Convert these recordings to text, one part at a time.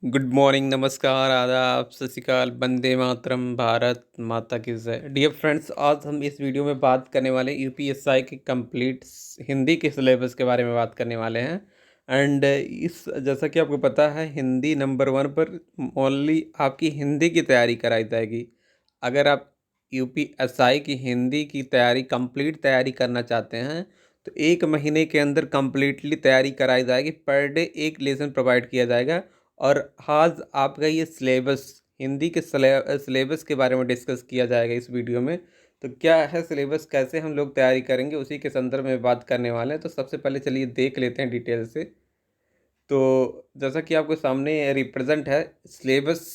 Good morning, नमस्कार, आदाब, सत श्री अकाल, वंदे मातरम, भारत माता की जय। डियर फ्रेंड्स, आज हम इस वीडियो में बात करने वाले यूपीएसआई के कंप्लीट हिंदी के सिलेबस के बारे में बात करने वाले हैं। एंड इस जैसा कि आपको पता है, हिंदी नंबर 1 पर ओनली आपकी हिंदी की तैयारी कराई जाएगी। अगर आप यूपीएसआई की हिंदी की तैयारी कंप्लीट तैयारी करना चाहते हैं तो 1 महीने के अंदर कंप्लीटली तैयारी कराई जाएगी। पर डे एक लेसन प्रोवाइड किया जाएगा। और आज आपका ये सिलेबस, हिंदी के सिलेबस के बारे में डिस्कस किया जाएगा इस वीडियो में। तो क्या है सिलेबस, कैसे हम लोग तैयारी करेंगे, उसी के संदर्भ में बात करने वाले हैं। तो सबसे पहले चलिए देख लेते हैं डिटेल से। तो जैसा कि आपके सामने रिप्रेजेंट है, सिलेबस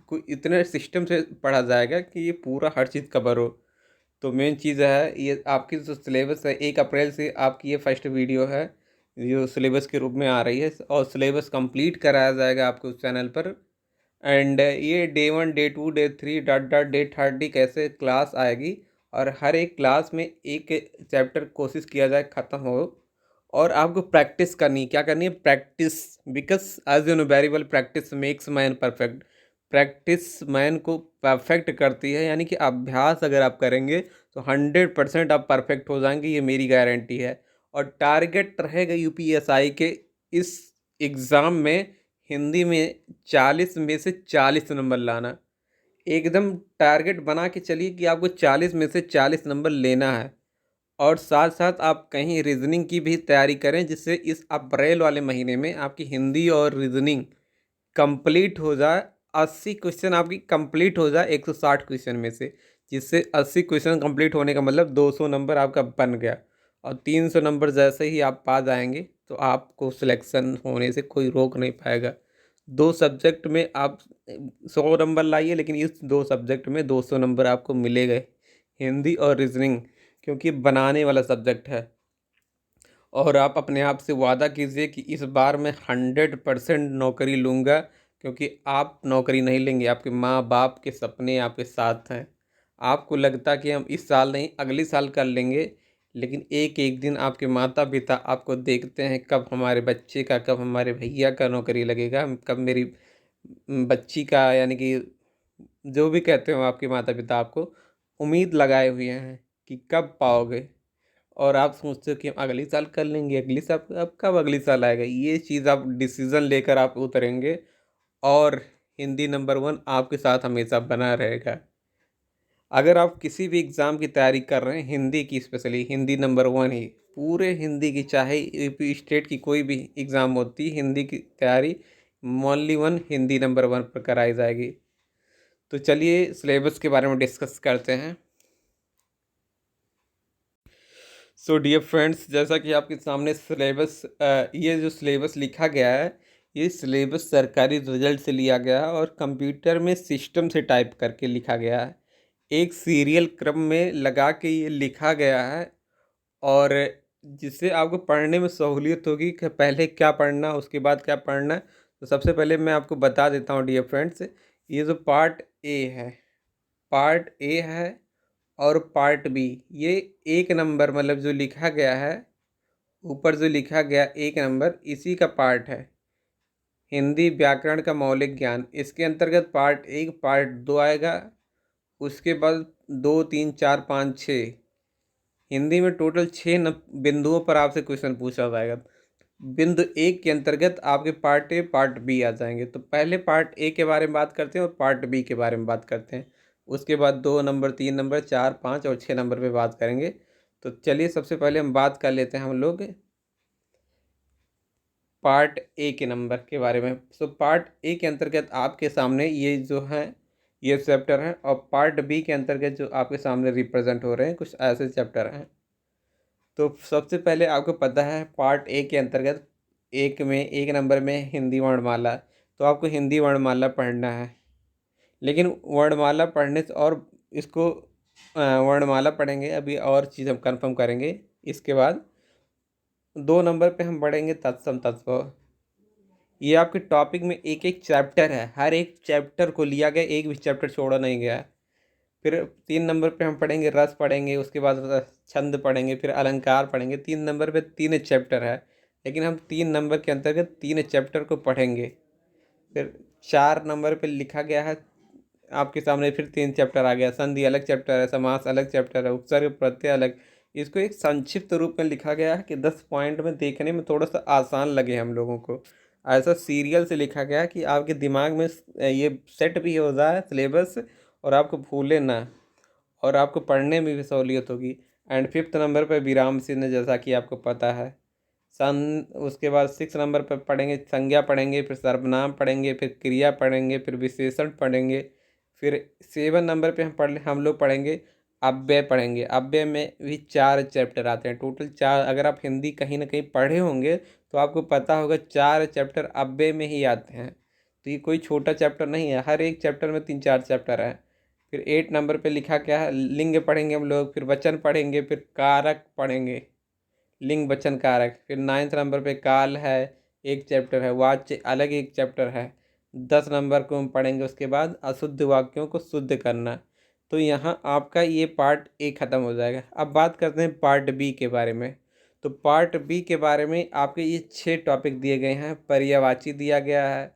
को इतने सिस्टम से पढ़ा जाएगा कि ये पूरा हर चीज़ कवर हो। तो मेन चीज़ है, ये आपकी जो सिलेबस है 1 अप्रैल से आपकी ये फर्स्ट वीडियो है जो सिलेबस के रूप में आ रही है। और सिलेबस कंप्लीट कराया जाएगा आपके उस चैनल पर। एंड ये day 1, day 2, day 3 dot dot day 30 कैसे क्लास आएगी। और हर एक क्लास में एक चैप्टर कोशिश किया जाए ख़त्म हो। और आपको प्रैक्टिस करनी, क्या करनी है, practice. Because as you know very well, practice makes man perfect. Practice man को परफेक्ट करती है, यानी कि अभ्यास अगर आप करेंगे तो 100% आप परफेक्ट हो जाएंगे, ये मेरी गारंटी है। और टारगेट रहेगा यूपीएसआई के इस एग्ज़ाम में हिंदी में 40 में से 40 नंबर लाना। एकदम टारगेट बना के चलिए कि आपको 40 में से 40 नंबर लेना है। और साथ साथ आप कहीं रीजनिंग की भी तैयारी करें, जिससे इस अप्रैल वाले महीने में आपकी हिंदी और रीजनिंग कंप्लीट हो जाए। 80 क्वेश्चन आपकी कंप्लीट हो जाए 160 क्वेश्चन में से, जिससे 80 क्वेश्चन कंप्लीट होने का मतलब 200 नंबर आपका बन गया। और 300 नंबर जैसे ही आप पा जाएंगे तो आपको सिलेक्शन होने से कोई रोक नहीं पाएगा। 2 सब्जेक्ट में आप 100 नंबर लाइए, लेकिन इस 2 सब्जेक्ट में 200 नंबर आपको मिलेगा, हिंदी और रीजनिंग, क्योंकि बनाने वाला सब्जेक्ट है। और आप अपने आप से वादा कीजिए कि इस बार मैं 100% नौकरी लूँगा, क्योंकि आप नौकरी नहीं लेंगे, आपके माँ बाप के सपने आपके साथ हैं। आपको लगता कि हम इस साल नहीं अगले साल कर लेंगे, लेकिन एक एक दिन आपके माता पिता आपको देखते हैं, कब हमारे बच्चे का, कब हमारे भैया का नौकरी लगेगा, कब मेरी बच्ची का, यानी कि जो भी कहते हो आपके माता पिता आपको उम्मीद लगाए हुए हैं कि कब पाओगे। और आप सोचते हो कि हम अगले साल कर लेंगे, अगले साल, अब कब अगले साल आएगा। ये चीज़ आप डिसीज़न लेकर आप उतरेंगे और हिंदी नंबर 1 आपके साथ हमेशा बना रहेगा। अगर आप किसी भी एग्ज़ाम की तैयारी कर रहे हैं, हिंदी की स्पेशली, हिंदी नंबर 1 ही, पूरे हिंदी की, चाहे यूपी स्टेट की कोई भी एग्ज़ाम होती, हिंदी की तैयारी ओनली 1 हिंदी नंबर 1 पर कराई जाएगी। तो चलिए सिलेबस के बारे में डिस्कस करते हैं। सो डियर फ्रेंड्स, जैसा कि आपके सामने सिलेबस, ये जो सिलेबस लिखा गया है, ये सिलेबस सरकारी रिजल्ट से लिया गया है और कंप्यूटर में सिस्टम से टाइप करके लिखा गया है। एक सीरियल क्रम में लगा के ये लिखा गया है। और जिससे आपको पढ़ने में सहूलियत होगी कि पहले क्या पढ़ना, उसके बाद क्या पढ़ना है। तो सबसे पहले मैं आपको बता देता हूँ डियर फ्रेंड्स, ये जो पार्ट ए है, पार्ट ए है और पार्ट बी, ये 1 नंबर, मतलब जो लिखा गया है ऊपर, जो लिखा गया 1 नंबर, इसी का पार्ट है हिंदी व्याकरण का मौलिक ज्ञान। इसके अंतर्गत पार्ट 1, पार्ट 2 आएगा। उसके बाद 2, 3, 4, 5, 6, हिंदी में टोटल 6 बिंदुओं पर आपसे क्वेश्चन पूछा जाएगा। बिंदु 1 के अंतर्गत आपके पार्ट ए, पार्ट बी आ जाएंगे। तो पहले पार्ट ए के बारे में बात करते हैं और पार्ट बी के बारे में बात करते हैं। उसके बाद 2 नंबर, 3 नंबर, 4, 5 और 6 नंबर पे बात करेंगे। तो चलिए सबसे पहले हम बात कर लेते हैं हम लोग पार्ट ए के नंबर के बारे में। सो पार्ट ए के अंतर्गत आपके सामने ये जो है, ये चैप्टर हैं। और पार्ट बी के अंतर्गत जो आपके सामने रिप्रेजेंट हो रहे हैं, कुछ ऐसे चैप्टर हैं। तो सबसे पहले आपको पता है पार्ट ए के अंतर्गत 1 नंबर में हिंदी वर्णमाला। तो आपको हिंदी वर्णमाला पढ़ना है। लेकिन वर्णमाला पढ़ने से, और इसको वर्णमाला पढ़ेंगे, अभी और चीज़ हम कंफर्म करेंगे इसके बाद। 2 नंबर पे हम पढ़ेंगे तत्सम तत्व। ये आपके टॉपिक में एक एक चैप्टर है, हर एक चैप्टर को लिया गया, एक भी चैप्टर छोड़ा नहीं गया। फिर 3 नंबर पे हम पढ़ेंगे रस पढ़ेंगे, उसके बाद छंद पढ़ेंगे, फिर अलंकार पढ़ेंगे। 3 नंबर पे 3 चैप्टर है, लेकिन हम 3 नंबर के अंतर्गत 3 चैप्टर को पढ़ेंगे। फिर 4 नंबर पे लिखा गया है आपके सामने, फिर 3 चैप्टर आ गया। संधि अलग चैप्टर है, समास अलग चैप्टर है, उपसर्ग प्रत्यय अलग। इसको एक संक्षिप्त रूप में लिखा गया है कि 10 पॉइंट में देखने में थोड़ा सा आसान लगे हम लोगों को। ऐसा सीरियल से लिखा गया है कि आपके दिमाग में ये सेट भी हो जाए सिलेबस, और आपको भूले ना, और आपको पढ़ने में भी सहूलियत होगी। एंड 5th नंबर पर विराम चिन्ह, जैसा कि आपको पता है। सन उसके बाद 6 नंबर पर पढ़ेंगे संज्ञा पढ़ेंगे, फिर सर्वनाम पढ़ेंगे, फिर क्रिया पढ़ेंगे, फिर विशेषण पढ़ेंगे। फिर 7 नंबर पे हम लोग पढ़ेंगे अव्यय पढ़ेंगे। अव्यय में भी 4 चैप्टर आते हैं, टोटल 4। अगर आप हिंदी कहीं ना कहीं पढ़े होंगे तो आपको पता होगा 4 चैप्टर अव्यय में ही आते हैं। तो ये कोई छोटा चैप्टर नहीं है, हर एक चैप्टर में 3-4 चैप्टर है। फिर 8 नंबर पे लिखा क्या है, लिंग पढ़ेंगे हम लोग, फिर वचन पढ़ेंगे, फिर कारक पढ़ेंगे, लिंग वचन कारक। फिर 9th नंबर पे काल है, एक चैप्टर है। वाच्य अलग एक चैप्टर है। 10 नंबर को हम पढ़ेंगे उसके बाद अशुद्ध वाक्यों को शुद्ध करना। तो यहाँ आपका ये पार्ट ए ख़त्म हो जाएगा। अब बात करते हैं पार्ट बी के बारे में। तो पार्ट बी के बारे में आपके ये 6 टॉपिक दिए गए हैं। पर्यायवाची दिया गया है,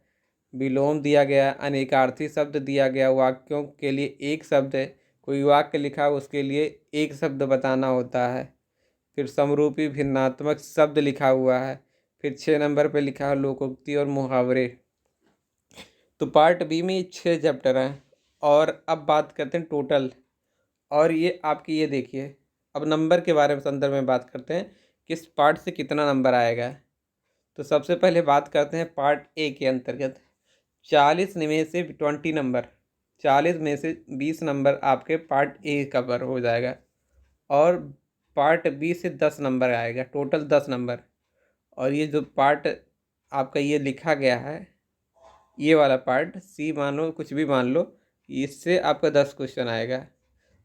विलोम दिया गया है, अनेकार्थी शब्द दिया गया, वाक्यों के लिए एक शब्द है, कोई वाक्य लिखा हो उसके लिए एक शब्द बताना होता है। फिर समरूपी भिन्नात्मक शब्द लिखा हुआ है। फिर 6 नंबर पे लिखा है लोकोक्ति और मुहावरे। तो पार्ट बी में 6 चैप्टर हैं। और अब बात करते हैं टोटल। और ये आपकी ये देखिए, अब नंबर के बारे में संदर्भ में बात करते हैं, किस पार्ट से कितना नंबर आएगा। तो सबसे पहले बात करते हैं पार्ट ए के अंतर्गत। 40 में से 20 नंबर, 40 में से 20 नंबर आपके पार्ट ए कवर हो जाएगा। और पार्ट बी से 10 नंबर आएगा, टोटल 10 नंबर। और ये जो पार्ट आपका ये लिखा गया है, ये वाला पार्ट सी मान लो, कुछ भी मान लो, इससे आपका 10 क्वेश्चन आएगा।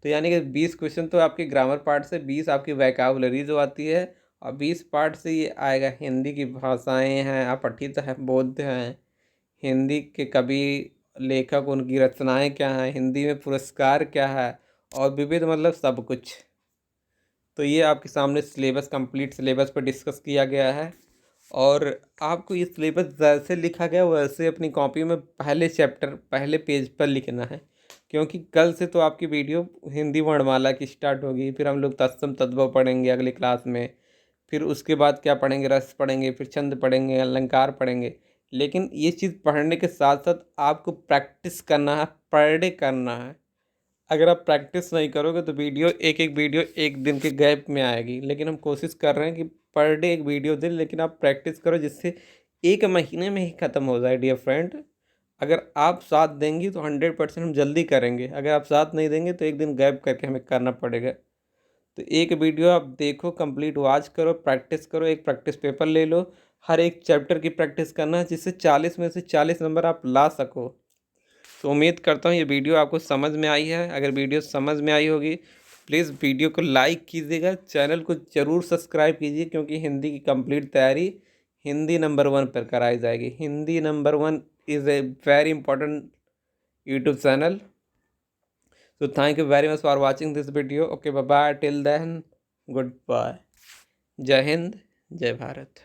तो यानी कि 20 क्वेश्चन तो आपके ग्रामर पार्ट से, 20 आपकी वैकाबुलरी जो आती है, और 20 पार्ट से ये आएगा हिंदी की भाषाएं हैं, अपठित है, बोध हैं, हिंदी के कवि लेखक उनकी रचनाएं क्या हैं, हिंदी में पुरस्कार क्या है, और विविध मतलब सब कुछ। तो ये आपके सामने सिलेबस, कंप्लीट सिलेबस पर डिस्कस किया गया है। और आपको ये सिलेबस जैसे लिखा गया वैसे अपनी कॉपी में पहले चैप्टर पहले पेज पर लिखना है। क्योंकि कल से तो आपकी वीडियो हिंदी वर्णमाला की स्टार्ट होगी, फिर हम लोग तत्सम तद्भव पढ़ेंगे अगले क्लास में। फिर उसके बाद क्या पढ़ेंगे, रस पढ़ेंगे, फिर छंद पढ़ेंगे, अलंकार पढ़ेंगे। लेकिन ये चीज़ पढ़ने के साथ साथ आपको प्रैक्टिस करना है, पर डे करना है। अगर आप प्रैक्टिस नहीं करोगे तो वीडियो एक वीडियो एक दिन के गैप में आएगी। लेकिन हम कोशिश कर रहे हैं कि पर डे एक वीडियो दें, लेकिन आप प्रैक्टिस करो जिससे 1 महीने में ही ख़त्म हो जाए डियर फ्रेंड। अगर आप साथ देंगी तो 100% हम जल्दी करेंगे, अगर आप साथ नहीं देंगे तो एक दिन गैप करके हमें करना पड़ेगा। तो एक वीडियो आप देखो, कंप्लीट वॉच करो, प्रैक्टिस करो, एक प्रैक्टिस पेपर ले लो, हर एक चैप्टर की प्रैक्टिस करना है, जिससे 40 में से 40 नंबर आप ला सको। तो उम्मीद करता हूँ ये वीडियो आपको समझ में आई है। अगर वीडियो समझ में आई होगी, प्लीज़ वीडियो को लाइक कीजिएगा, चैनल को ज़रूर सब्सक्राइब कीजिए, क्योंकि हिंदी की कंप्लीट तैयारी हिंदी नंबर 1 पर कराई जाएगी। Hindi number 1 is a very important YouTube channel. So thank you very much for watching this video. Okay, bye bye. Till then, goodbye. जय हिंद, जय भारत।